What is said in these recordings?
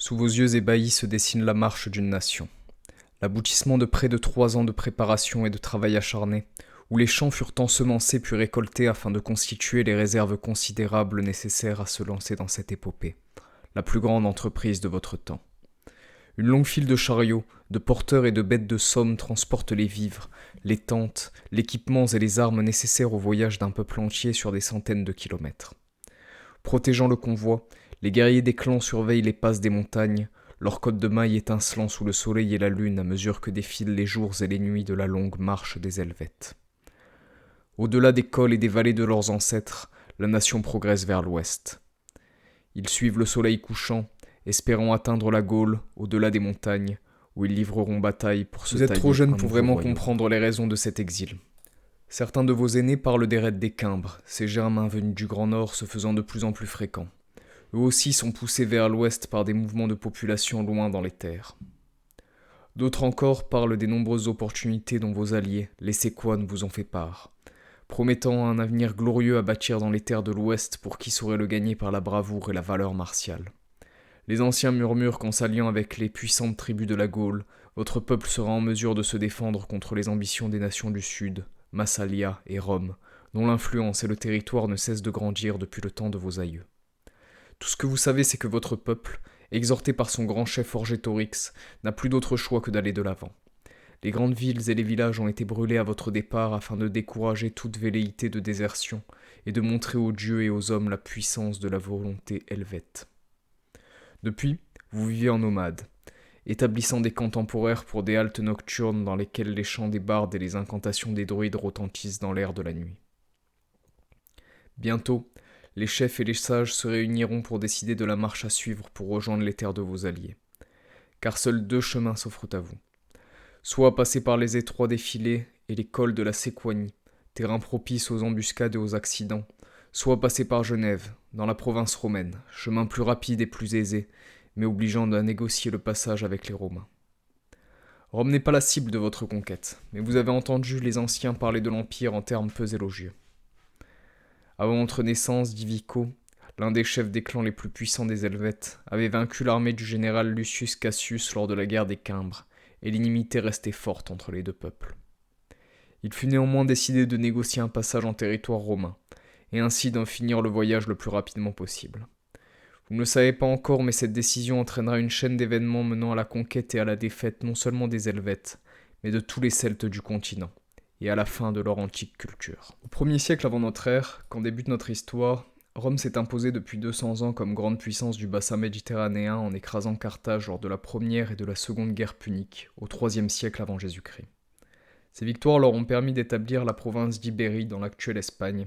Sous vos yeux ébahis se dessine la marche d'une nation. L'aboutissement de près de 3 ans de préparation et de travail acharné, où les champs furent ensemencés puis récoltés afin de constituer les réserves considérables nécessaires à se lancer dans cette épopée, la plus grande entreprise de votre temps. Une longue file de chariots, de porteurs et de bêtes de somme transporte les vivres, les tentes, l'équipement et les armes nécessaires au voyage d'un peuple entier sur des centaines de kilomètres. Protégeant le convoi, les guerriers des clans surveillent les passes des montagnes, leurs côtes de mailles étincelant sous le soleil et la lune à mesure que défilent les jours et les nuits de la longue marche des Helvètes. Au-delà des cols et des vallées de leurs ancêtres, la nation progresse vers l'ouest. Ils suivent le soleil couchant, espérant atteindre la Gaule, au-delà des montagnes, où ils livreront bataille pour se tailler. Vous êtes trop jeune pour vraiment comprendre les raisons de cet exil. Certains de vos aînés parlent des raids des Cimbres, ces Germains venus du Grand Nord se faisant de plus en plus fréquents. Eux aussi sont poussés vers l'ouest par des mouvements de population loin dans les terres. D'autres encore parlent des nombreuses opportunités dont vos alliés, les Séquanes, vous ont fait part, promettant un avenir glorieux à bâtir dans les terres de l'ouest pour qui saurait le gagner par la bravoure et la valeur martiale. Les anciens murmurent qu'en s'alliant avec les puissantes tribus de la Gaule, votre peuple sera en mesure de se défendre contre les ambitions des nations du Sud, Massalia et Rome, dont l'influence et le territoire ne cessent de grandir depuis le temps de vos aïeux. Tout ce que vous savez, c'est que votre peuple, exhorté par son grand chef Orgétorix, n'a plus d'autre choix que d'aller de l'avant. Les grandes villes et les villages ont été brûlés à votre départ afin de décourager toute velléité de désertion et de montrer aux dieux et aux hommes la puissance de la volonté helvète. Depuis, vous vivez en nomade, établissant des camps temporaires pour des haltes nocturnes dans lesquelles les chants des bardes et les incantations des druides retentissent dans l'air de la nuit. Bientôt, les chefs et les sages se réuniront pour décider de la marche à suivre pour rejoindre les terres de vos alliés. Car seuls 2 chemins s'offrent à vous. Soit passer par les étroits défilés et les cols de la Séquanie, terrain propice aux embuscades et aux accidents, soit passer par Genève, dans la province romaine, chemin plus rapide et plus aisé, mais obligeant à négocier le passage avec les Romains. Rome n'est pas la cible de votre conquête, mais vous avez entendu les anciens parler de l'Empire en termes peu élogieux. Avant votre naissance, Divico, l'un des chefs des clans les plus puissants des Helvètes, avait vaincu l'armée du général Lucius Cassius lors de la guerre des Cimbres, et l'inimité restait forte entre les 2 peuples. Il fut néanmoins décidé de négocier un passage en territoire romain, et ainsi d'en finir le voyage le plus rapidement possible. Vous ne le savez pas encore, mais cette décision entraînera une chaîne d'événements menant à la conquête et à la défaite non seulement des Helvètes, mais de tous les Celtes du continent, et à la fin de leur antique culture. Au 1er siècle avant notre ère, quand débute notre histoire, Rome s'est imposée depuis 200 ans comme grande puissance du bassin méditerranéen en écrasant Carthage lors de la première et de la seconde guerre punique, au 3e siècle avant Jésus-Christ. Ces victoires leur ont permis d'établir la province d'Ibérie dans l'actuelle Espagne,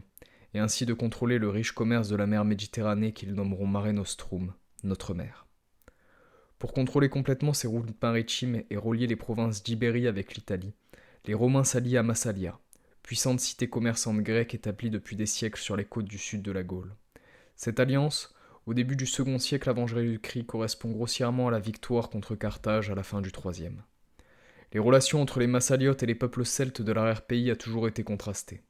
et ainsi de contrôler le riche commerce de la mer Méditerranée qu'ils nommeront Mare Nostrum, notre mer. Pour contrôler complètement ces routes maritimes et relier les provinces d'Ibérie avec l'Italie, les Romains s'allient à Massalia, puissante cité commerçante grecque établie depuis des siècles sur les côtes du sud de la Gaule. Cette alliance, au début du 2e siècle avant Jésus-Christ, correspond grossièrement à la victoire contre Carthage à la fin du 3e. Les relations entre les Massaliotes et les peuples celtes de l'arrière-pays a toujours été contrastées.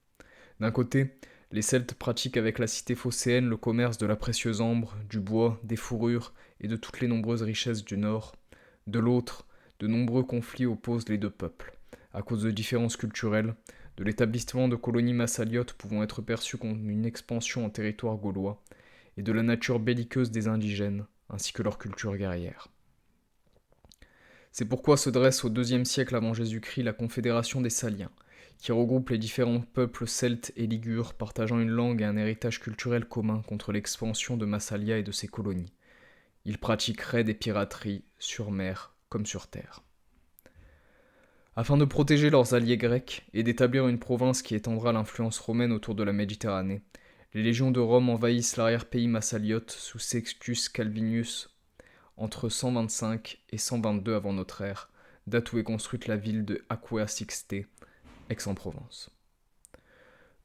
D'un côté, les Celtes pratiquent avec la cité phocéenne le commerce de la précieuse ambre, du bois, des fourrures et de toutes les nombreuses richesses du nord. De l'autre, de nombreux conflits opposent les 2 peuples, à cause de différences culturelles, de l'établissement de colonies massaliotes pouvant être perçues comme une expansion en territoire gaulois, et de la nature belliqueuse des indigènes, ainsi que leur culture guerrière. C'est pourquoi se dresse au 2e siècle avant Jésus-Christ la Confédération des Saliens, qui regroupe les différents peuples celtes et ligures partageant une langue et un héritage culturel commun contre l'expansion de Massalia et de ses colonies. Ils pratiquent raids et pirateries, sur mer comme sur terre. Afin de protéger leurs alliés grecs et d'établir une province qui étendra l'influence romaine autour de la Méditerranée, les légions de Rome envahissent l'arrière-pays massaliote sous Sextus Calvinus entre 125 et 122 avant notre ère, date où est construite la ville de Aquae Sixte, Aix-en-Provence.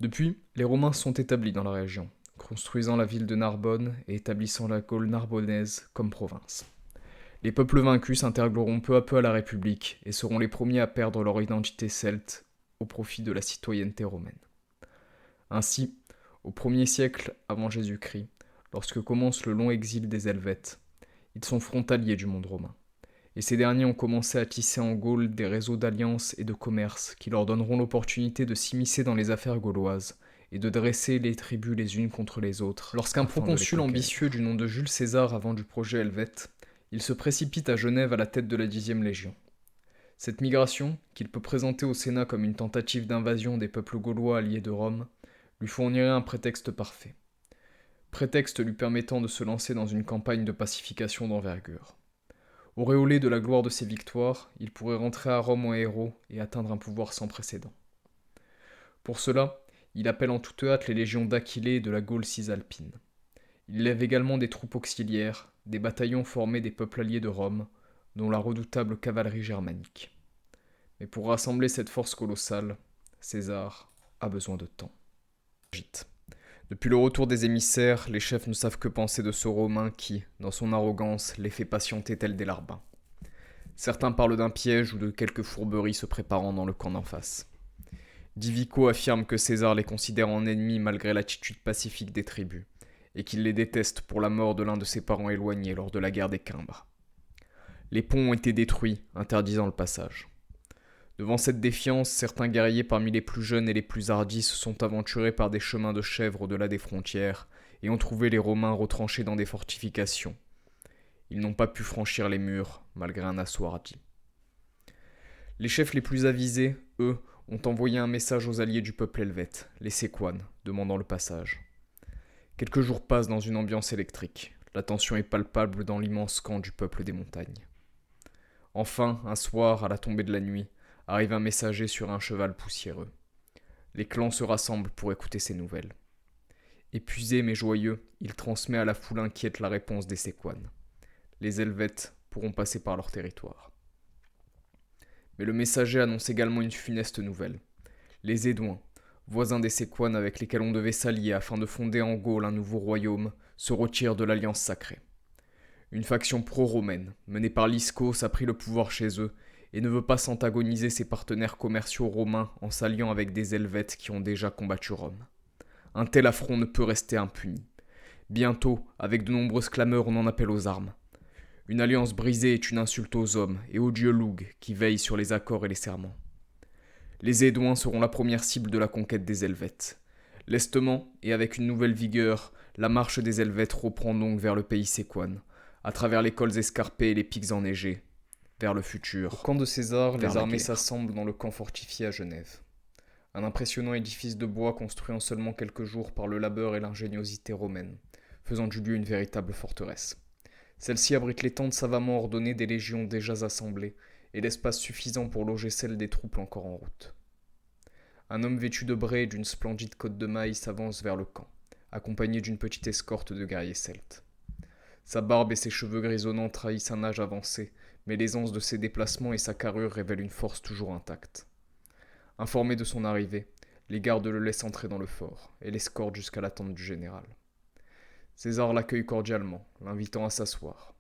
Depuis, les Romains sont établis dans la région, construisant la ville de Narbonne et établissant la Gaule narbonnaise comme province. Les peuples vaincus s'intégreront peu à peu à la République et seront les premiers à perdre leur identité celte au profit de la citoyenneté romaine. Ainsi, au 1er siècle avant Jésus-Christ, lorsque commence le long exil des Helvètes, Ils sont frontaliers du monde romain. Et ces derniers ont commencé à tisser en Gaule des réseaux d'alliances et de commerce qui leur donneront l'opportunité de s'immiscer dans les affaires gauloises et de dresser les tribus les unes contre les autres. Lorsqu'un proconsul ambitieux du nom de Jules César a vendu du projet helvète, il se précipite à Genève à la tête de la 10e Légion. Cette migration, qu'il peut présenter au Sénat comme une tentative d'invasion des peuples gaulois alliés de Rome, lui fournirait un prétexte parfait. Prétexte lui permettant de se lancer dans une campagne de pacification d'envergure. Auréolé de la gloire de ses victoires, il pourrait rentrer à Rome en héros et atteindre un pouvoir sans précédent. Pour cela, il appelle en toute hâte les légions d'Aquilée et de la Gaule cisalpine. Il lève également des troupes auxiliaires, des bataillons formés des peuples alliés de Rome, dont la redoutable cavalerie germanique. Mais pour rassembler cette force colossale, César a besoin de temps. Depuis le retour des émissaires, les chefs ne savent que penser de ce Romain qui, dans son arrogance, les fait patienter tels des larbins. Certains parlent d'un piège ou de quelques fourberies se préparant dans le camp d'en face. Divico affirme que César les considère en ennemis malgré l'attitude pacifique des tribus, et qu'il les déteste pour la mort de l'un de ses parents éloignés lors de la guerre des Cimbres. Les ponts ont été détruits, interdisant le passage. Devant cette défiance, certains guerriers parmi les plus jeunes et les plus hardis se sont aventurés par des chemins de chèvre au-delà des frontières et ont trouvé les Romains retranchés dans des fortifications. Ils n'ont pas pu franchir les murs, malgré un assaut hardi. Les chefs les plus avisés, eux, ont envoyé un message aux alliés du peuple helvète, les Séquanes, demandant le passage. Quelques jours passent dans une ambiance électrique. La tension est palpable dans l'immense camp du peuple des montagnes. Enfin, un soir, à la tombée de la nuit, arrive un messager sur un cheval poussiéreux. Les clans se rassemblent pour écouter ces nouvelles. Épuisé mais joyeux, il transmet à la foule inquiète la réponse des Séquanes. Les Helvètes pourront passer par leur territoire. Mais le messager annonce également une funeste nouvelle. Les Édouins, voisins des Séquanes avec lesquels on devait s'allier afin de fonder en Gaule un nouveau royaume, se retirent de l'alliance sacrée. Une faction pro-romaine, menée par Lyskos, a pris le pouvoir chez eux et ne veut pas s'antagoniser ses partenaires commerciaux romains en s'alliant avec des Helvètes qui ont déjà combattu Rome. Un tel affront ne peut rester impuni. Bientôt, avec de nombreuses clameurs, on en appelle aux armes. Une alliance brisée est une insulte aux hommes et au dieu Loug qui veille sur les accords et les serments. Les Édouins seront la première cible de la conquête des Helvètes. Lestement, et avec une nouvelle vigueur, la marche des Helvètes reprend donc vers le pays séquane, à travers les cols escarpés et les pics enneigés, vers le futur. Au camp de César, les armées s'assemblent dans le camp fortifié à Genève. Un impressionnant édifice de bois construit en seulement quelques jours par le labeur et l'ingéniosité romaine, faisant du lieu une véritable forteresse. Celle-ci abrite les tentes savamment ordonnées des légions déjà assemblées et l'espace suffisant pour loger celles des troupes encore en route. Un homme vêtu de bray et d'une splendide cotte de maille s'avance vers le camp, accompagné d'une petite escorte de guerriers celtes. Sa barbe et ses cheveux grisonnants trahissent un âge avancé, mais l'aisance de ses déplacements et sa carrure révèlent une force toujours intacte. Informé de son arrivée, les gardes le laissent entrer dans le fort et l'escortent jusqu'à la tente du général. César l'accueille cordialement, l'invitant à s'asseoir.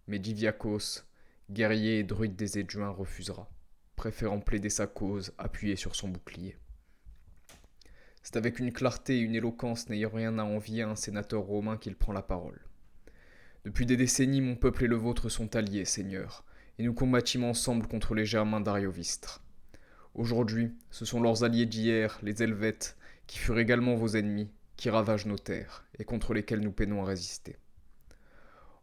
Mais Diviakos, guerrier et druide des Éduins, refusera, préférant plaider sa cause appuyé sur son bouclier. C'est avec une clarté et une éloquence n'ayant rien à envier à un sénateur romain qu'il prend la parole. Depuis des décennies, mon peuple et le vôtre sont alliés, Seigneur, et nous combattîmes ensemble contre les Germains d'Ariovistre. Aujourd'hui, ce sont leurs alliés d'hier, les Helvètes, qui furent également vos ennemis, qui ravagent nos terres, et contre lesquels nous peinons à résister.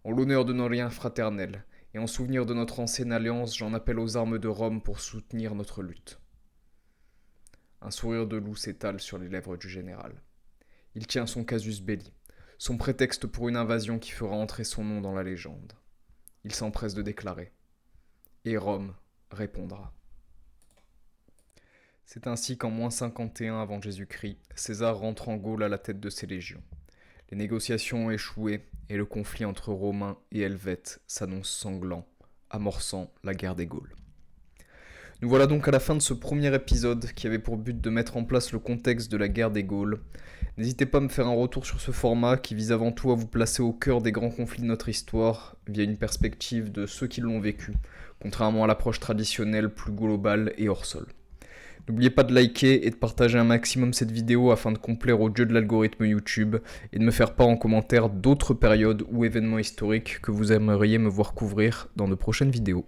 En l'honneur de nos liens fraternels, et en souvenir de notre ancienne alliance, j'en appelle aux armes de Rome pour soutenir notre lutte. Un sourire de loup s'étale sur les lèvres du général. Il tient son casus belli, son prétexte pour une invasion qui fera entrer son nom dans la légende. Il s'empresse de déclarer. Et Rome répondra. C'est ainsi qu'en moins 51 avant Jésus-Christ, César rentre en Gaule à la tête de ses légions. Les négociations ont échoué et le conflit entre Romains et Helvètes s'annonce sanglant, amorçant la guerre des Gaules. Nous voilà donc à la fin de ce premier épisode qui avait pour but de mettre en place le contexte de la guerre des Gaules. N'hésitez pas à me faire un retour sur ce format qui vise avant tout à vous placer au cœur des grands conflits de notre histoire via une perspective de ceux qui l'ont vécu, contrairement à l'approche traditionnelle plus globale et hors sol. N'oubliez pas de liker et de partager un maximum cette vidéo afin de complaire aux dieux de l'algorithme YouTube et de me faire part en commentaire d'autres périodes ou événements historiques que vous aimeriez me voir couvrir dans de prochaines vidéos.